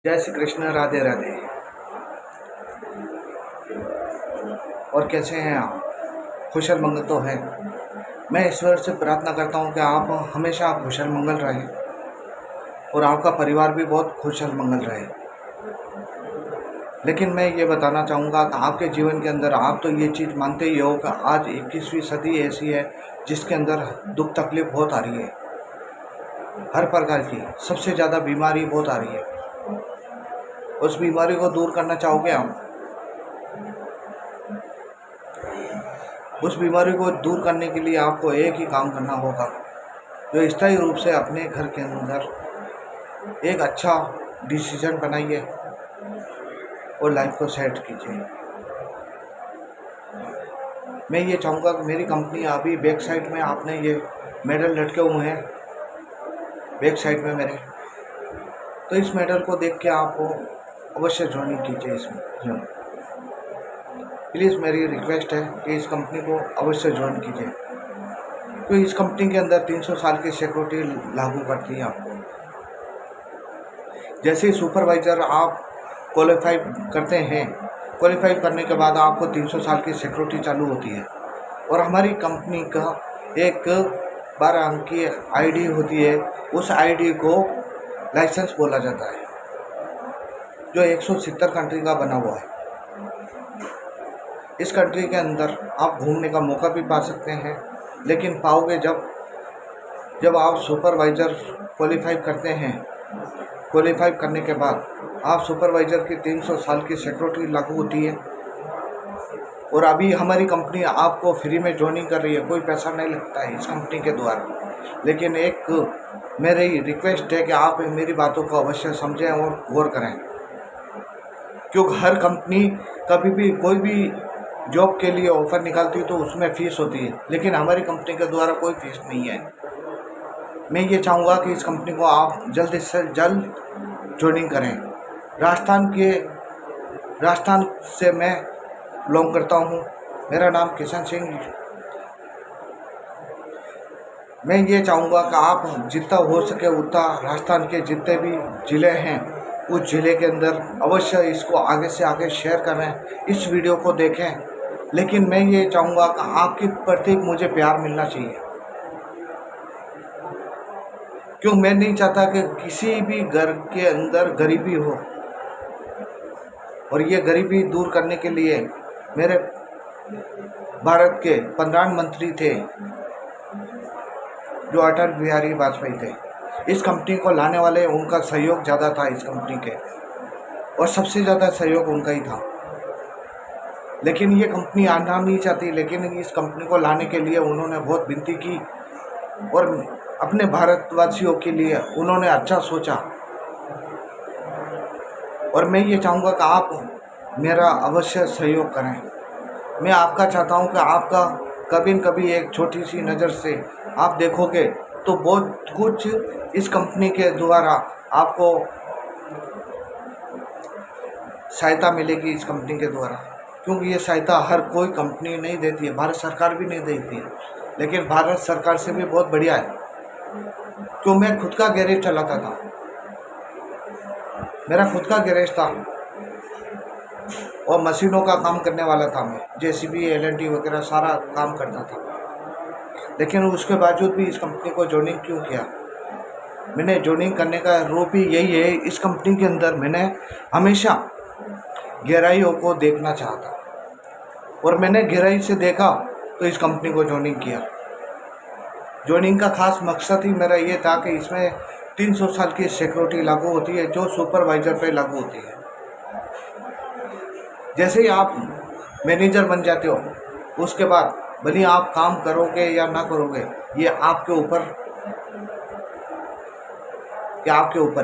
जय श्री कृष्ण, राधे राधे। और कैसे हैं आप? कुशल मंगल तो है। मैं ईश्वर से प्रार्थना करता हूं कि आप हमेशा कुशल मंगल रहें और आपका परिवार भी बहुत कुशल मंगल रहे। लेकिन मैं ये बताना चाहूँगा कि आपके जीवन के अंदर आप तो ये चीज़ मानते ही हो कि आज 21वीं सदी ऐसी है जिसके अंदर दुख तकलीफ बहुत आ रही है, हर प्रकार की। सबसे ज़्यादा बीमारी बहुत आ रही है। उस बीमारी को दूर करना चाहोगे आप? उस बीमारी को दूर करने के लिए आपको एक ही काम करना होगा, जो स्थायी रूप से अपने घर के अंदर एक अच्छा डिसीजन बनाइए और लाइफ को सेट कीजिए। मैं ये चाहूँगा कि मेरी कंपनी अभी बैक साइड में आपने ये मेडल लटके हुए हैं बैक साइड में मेरे, तो इस मेडल को देख के आपको अवश्य ज्वाइनिंग कीजिए इसमें। प्लीज़ मेरी रिक्वेस्ट है कि इस कंपनी को अवश्य ज्वाइन कीजिए, क्योंकि इस कंपनी के अंदर 300 साल की सिक्योरिटी लागू करती है आपको। जैसे ही सुपरवाइज़र आप क्वालिफाई करते हैं, क्वालिफाई करने के बाद आपको 300 साल की सिक्योरिटी चालू होती है। और हमारी कंपनी का एक 12 अंक की आईडी होती है, उस आईडी को लाइसेंस बोला जाता है, जो 170 कंट्री का बना हुआ है। इस कंट्री के अंदर आप घूमने का मौका भी पा सकते हैं, लेकिन पाओगे जब आप सुपरवाइज़र क्वालिफाई करते हैं। क्वालिफाई करने के बाद आप सुपरवाइज़र की 300 साल की सिक्योरिटी लागू होती है। और अभी हमारी कंपनी आपको फ्री में ज्वाइनिंग कर रही है, कोई पैसा नहीं लगता है इस कंपनी के द्वारा। लेकिन एक मेरी रिक्वेस्ट है कि आप मेरी बातों को अवश्य समझें और गौर करें, क्योंकि हर कंपनी कभी भी कोई भी जॉब के लिए ऑफ़र निकालती है तो उसमें फ़ीस होती है, लेकिन हमारी कंपनी के द्वारा कोई फ़ीस नहीं है। मैं ये चाहूँगा कि इस कंपनी को आप जल्द से जल्द ज्वाइनिंग करें। राजस्थान से मैं बिलोंग करता हूँ। मेरा नाम किशन सिंह। मैं ये चाहूँगा कि आप जितना हो सके उतना राजस्थान के जितने भी ज़िले हैं उस ज़िले के अंदर अवश्य इसको आगे से आगे शेयर करें, इस वीडियो को देखें। लेकिन मैं ये चाहूँगा कि आपके प्रति मुझे प्यार मिलना चाहिए, क्यों मैं नहीं चाहता कि किसी भी घर के अंदर गरीबी हो। और ये गरीबी दूर करने के लिए मेरे भारत के प्रधानमंत्री थे जो अटल बिहारी वाजपेयी थे। इस कंपनी को लाने वाले उनका सहयोग ज़्यादा था इस कंपनी के, और सबसे ज़्यादा सहयोग उनका ही था। लेकिन ये कंपनी आना नहीं चाहती, लेकिन इस कंपनी को लाने के लिए उन्होंने बहुत विनती की और अपने भारतवासियों के लिए उन्होंने अच्छा सोचा। और मैं ये चाहूँगा कि आप मेरा अवश्य सहयोग करें। मैं आपका चाहता हूँ कि आपका कभी न कभी एक छोटी सी नज़र से आप देखोगे तो बहुत कुछ इस कंपनी के द्वारा आपको सहायता मिलेगी इस कंपनी के द्वारा, क्योंकि ये सहायता हर कोई कंपनी नहीं देती है, भारत सरकार भी नहीं देती है। लेकिन भारत सरकार से भी बहुत बढ़िया है, क्यों मैं खुद का गैरेज चलाता था, मेरा खुद का गैरेज था और मशीनों का काम करने वाला था। मैं जेसीबी एलएनटी वगैरह सारा काम करता था। लेकिन उसके बावजूद भी इस कंपनी को ज्वाइनिंग क्यों किया? मैंने ज्वाइनिंग करने का रूप ही यही है, इस कंपनी के अंदर मैंने हमेशा गहराइयों को देखना चाहता और मैंने गहराई से देखा तो इस कंपनी को ज्वाइनिंग किया। ज्वाइनिंग का खास मकसद ही मेरा ये था कि इसमें 300 साल की सिक्योरिटी लागू होती है, जो सुपरवाइज़र पे लागू होती है। जैसे ही आप मैनेजर बन जाते हो, उसके बाद भले आप काम करोगे या ना करोगे, ये आपके ऊपर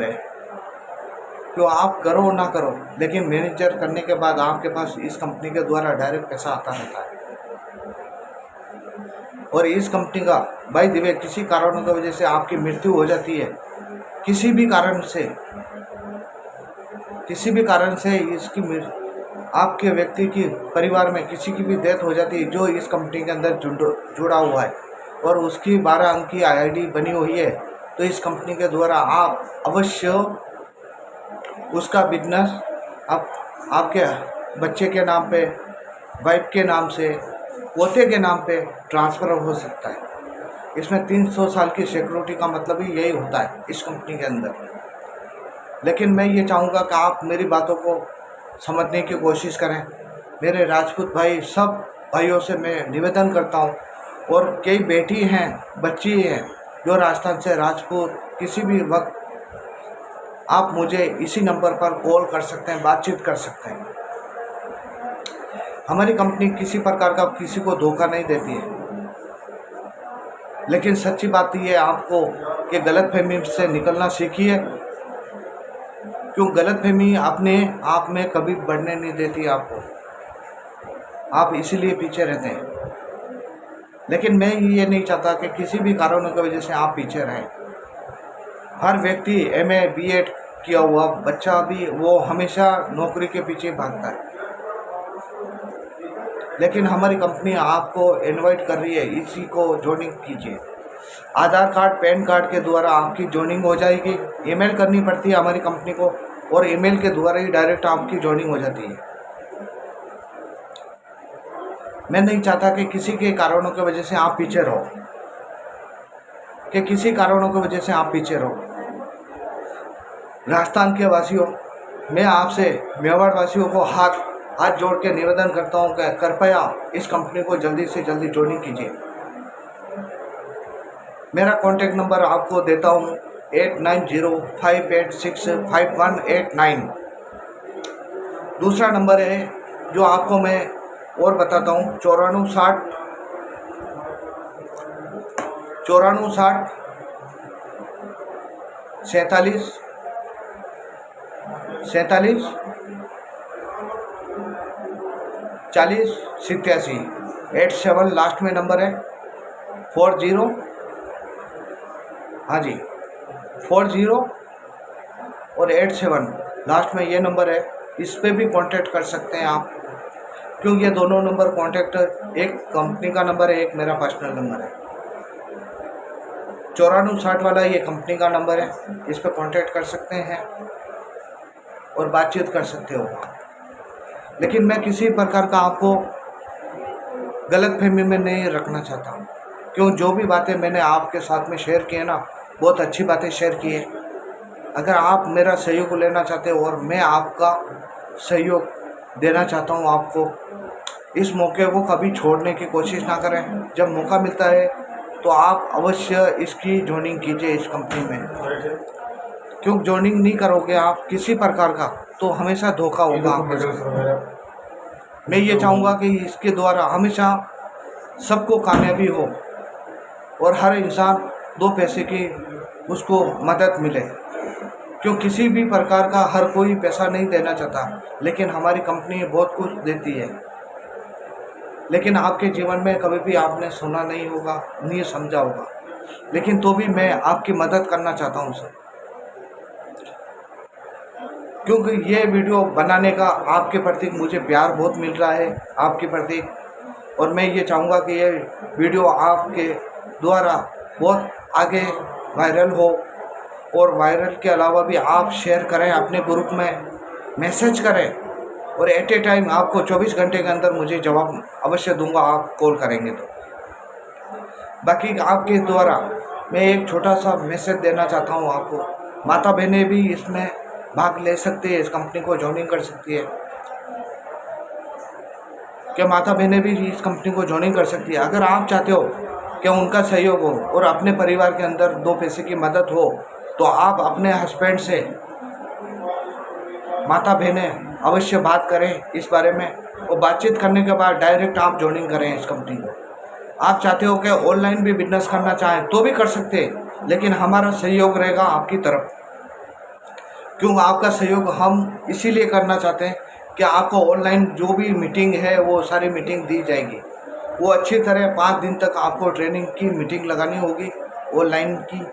है, क्यों आप करो ना करो। लेकिन मैनेजर करने के बाद आपके पास इस कंपनी के द्वारा डायरेक्ट पैसा आता रहता है। और इस कंपनी का बाय द वे किसी कारणों की वजह से आपकी मृत्यु हो जाती है, किसी भी कारण से इसकी आपके व्यक्ति की परिवार में किसी की भी डेथ हो जाती है जो इस कंपनी के अंदर जुड़ा हुआ है और उसकी 12 अंक की आईडी बनी हुई है, तो इस कंपनी के द्वारा आप अवश्य उसका बिजनेस अब आपके बच्चे के नाम पे, वाइफ के नाम से, पोते के नाम पे ट्रांसफ़र हो सकता है। इसमें 300 साल की सिक्योरिटी का मतलब ही यही होता है इस कंपनी के अंदर। लेकिन मैं ये चाहूँगा कि आप मेरी बातों को समझने की कोशिश करें। मेरे राजपूत भाई, सब भाइयों से मैं निवेदन करता हूँ, और कई बेटी हैं, बच्ची हैं जो राजस्थान से, राजपूत, किसी भी वक्त आप मुझे इसी नंबर पर कॉल कर सकते हैं, बातचीत कर सकते हैं। हमारी कंपनी किसी प्रकार का किसी को धोखा नहीं देती है। लेकिन सच्ची बात ये है आपको कि गलतफहमी से निकलना सीखिए, क्यों गलतफहमी अपने आप में कभी बढ़ने नहीं देती आपको, आप इसीलिए पीछे रहते हैं। लेकिन मैं ये नहीं चाहता कि किसी भी कारणों की वजह से आप पीछे रहें। हर व्यक्ति MA B.Ed किया हुआ बच्चा भी वो हमेशा नौकरी के पीछे भागता है। लेकिन हमारी कंपनी आपको इनवाइट कर रही है, इसी को ज्वाइनिंग कीजिए। आधार कार्ड, पैन कार्ड के द्वारा आपकी ज्वाइनिंग हो जाएगी। ईमेल करनी पड़ती है हमारी कंपनी को, और ईमेल के द्वारा ही डायरेक्ट आपकी ज्वाइनिंग हो जाती है। मैं नहीं चाहता कि किसी के कारणों की वजह से आप पीछे रहो, कि किसी कारणों की वजह से आप पीछे रहो। राजस्थान के वासियों, मैं आपसे मेवाड़ वासियों को हाथ जोड़ के निवेदन करता हूं कि कृपया इस कंपनी को जल्दी से जल्दी ज्वाइनिंग कीजिए। मेरा कॉन्टैक्ट नंबर आपको देता हूं 8905865189। दूसरा नंबर है जो आपको मैं और बताता हूँ 9460 47 40 87 87 लास्ट में नंबर है 40, हाँ जी 40 और 87 लास्ट में ये नंबर है। इस पे भी कांटेक्ट कर सकते हैं आप, क्योंकि ये दोनों नंबर कांटेक्ट, एक कंपनी का नंबर है, एक मेरा पर्सनल नंबर है। 9460 वाला ये कंपनी का नंबर है, इस पर कांटेक्ट कर सकते हैं और बातचीत कर सकते हो। लेकिन मैं किसी प्रकार का आपको गलतफहमी में नहीं रखना चाहता हूँ, क्यों जो भी बातें मैंने आपके साथ में शेयर की है ना, बहुत अच्छी बातें शेयर की है। अगर आप मेरा सहयोग लेना चाहते हो और मैं आपका सहयोग देना चाहता हूँ आपको, इस मौके को कभी छोड़ने की कोशिश ना करें। जब मौका मिलता है तो आप अवश्य इसकी ज्वाइनिंग कीजिए इस कंपनी में, क्यों ज्वाइनिंग नहीं करोगे आप किसी प्रकार का तो हमेशा धोखा होगा आपके साथ। मैं ये चाहूँगा कि इसके द्वारा हमेशा सबको कामयाबी हो और हर इंसान 2 पैसे की उसको मदद मिले, क्यों किसी भी प्रकार का हर कोई पैसा नहीं देना चाहता, लेकिन हमारी कंपनी बहुत कुछ देती है। लेकिन आपके जीवन में कभी भी आपने सुना नहीं होगा, नहीं समझा होगा, लेकिन तो भी मैं आपकी मदद करना चाहता हूँ सर, क्योंकि ये वीडियो बनाने का आपके प्रति मुझे प्यार बहुत मिल रहा है आपके प्रति, और मैं ये चाहूँगा कि ये वीडियो आपके द्वारा बहुत आगे वायरल हो, और वायरल के अलावा भी आप शेयर करें, अपने ग्रुप में मैसेज करें, और एट ए टाइम आपको 24 घंटे के अंदर मुझे जवाब अवश्य दूंगा, आप कॉल करेंगे तो। बाकी आपके द्वारा मैं एक छोटा सा मैसेज देना चाहता हूँ आपको। माता बहनें भी इसमें भाग ले सकती है, इस कंपनी को ज्वाइनिंग कर सकती है, क्या माता बहनें भी इस कंपनी को ज्वाइनिंग कर सकती है। अगर आप चाहते हो कि उनका सहयोग हो और अपने परिवार के अंदर 2 पैसे की मदद हो, तो आप अपने हस्बैंड से, माता बहनें अवश्य बात करें इस बारे में, और बातचीत करने के बाद डायरेक्ट आप ज्वाइनिंग करें इस कंपनी को। आप चाहते हो कि ऑनलाइन भी बिजनेस करना चाहें तो भी कर सकते हैं, लेकिन हमारा सहयोग रहेगा आपकी तरफ, क्यों आपका सहयोग हम इसीलिए करना चाहते हैं कि आपको ऑनलाइन जो भी मीटिंग है वो सारी मीटिंग दी जाएगी, वो अच्छी तरह 5 दिन तक आपको ट्रेनिंग की मीटिंग लगानी होगी ऑनलाइन की,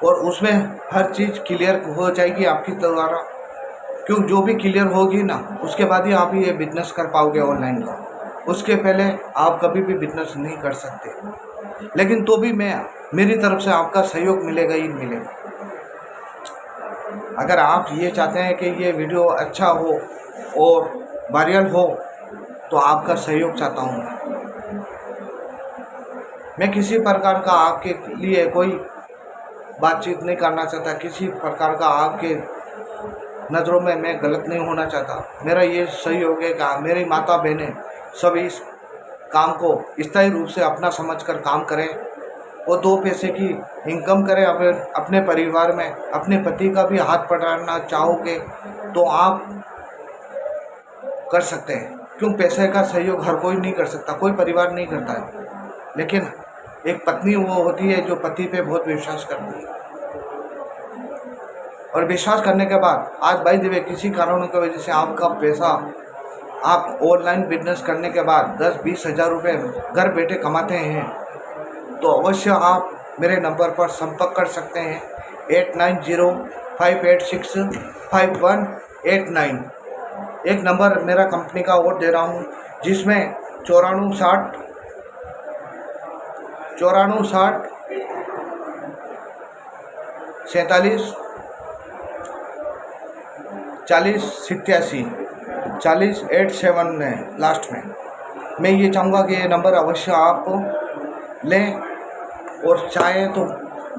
और उसमें हर चीज़ क्लियर हो जाएगी आपकी द्वारा, क्यों जो भी क्लियर होगी ना उसके बाद ही आप ये बिजनेस कर पाओगे ऑनलाइन का, उसके पहले आप कभी भी बिजनेस नहीं कर सकते। लेकिन तो भी मैं, मेरी तरफ से आपका सहयोग मिलेगा ही मिलेगा। अगर आप ये चाहते हैं कि ये वीडियो अच्छा हो और वायरल हो तो आपका सहयोग चाहता हूँ मैं किसी प्रकार का आपके लिए कोई बातचीत नहीं करना चाहता, किसी प्रकार का आपके नज़रों में मैं गलत नहीं होना चाहता। मेरा ये सहयोग है कि मेरी माता बहनें सब इस काम को स्थायी रूप से अपना समझकर काम करें और 2 पैसे की इनकम करें। अपने परिवार में अपने पति का भी हाथ पकड़ना चाहोगे तो आप कर सकते हैं, क्यों पैसे का सहयोग हर कोई नहीं कर सकता, कोई परिवार नहीं करता है, लेकिन एक पत्नी वो होती है जो पति पे बहुत विश्वास करती है। और विश्वास करने के बाद आज बाई द वे किसी कारणों की वजह से आपका पैसा आप ऑनलाइन बिजनेस करने के बाद 10-20 हज़ार रुपये घर बैठे कमाते हैं तो अवश्य आप मेरे नंबर पर संपर्क कर सकते हैं 8905865189। एक नंबर मेरा कंपनी का और दे रहा हूँ जिसमें 9460 47 40 87 40 87 है लास्ट में। मैं ये चाहूँगा कि ये नंबर अवश्य आप लें और चाहें तो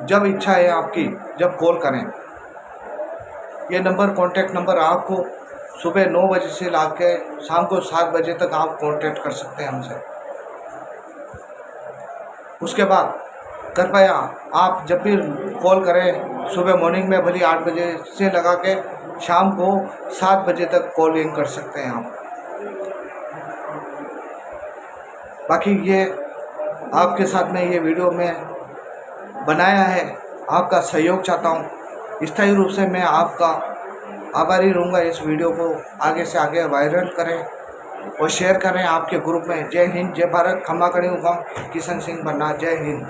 जब इच्छा है आपकी जब कॉल करें। ये नंबर कॉन्टैक्ट नंबर आपको सुबह 9 बजे से ला के शाम को 7 बजे तक आप कॉन्टैक्ट कर सकते हैं हमसे। उसके बाद कृपया आप जब भी कॉल करें सुबह मॉर्निंग में भली 8 बजे से लगा के शाम को 7 बजे तक कॉलिंग कर सकते हैं आप। बाकी ये आपके साथ में ये वीडियो में बनाया है, आपका सहयोग चाहता हूँ। स्थायी रूप से मैं आपका आभारी रहूँगा। इस वीडियो को आगे से आगे वायरल करें और शेयर करें आपके ग्रुप में। जय हिंद, जय भारत, खमा कड़ी हुकम, किशन सिंह बन्ना, जय हिंद।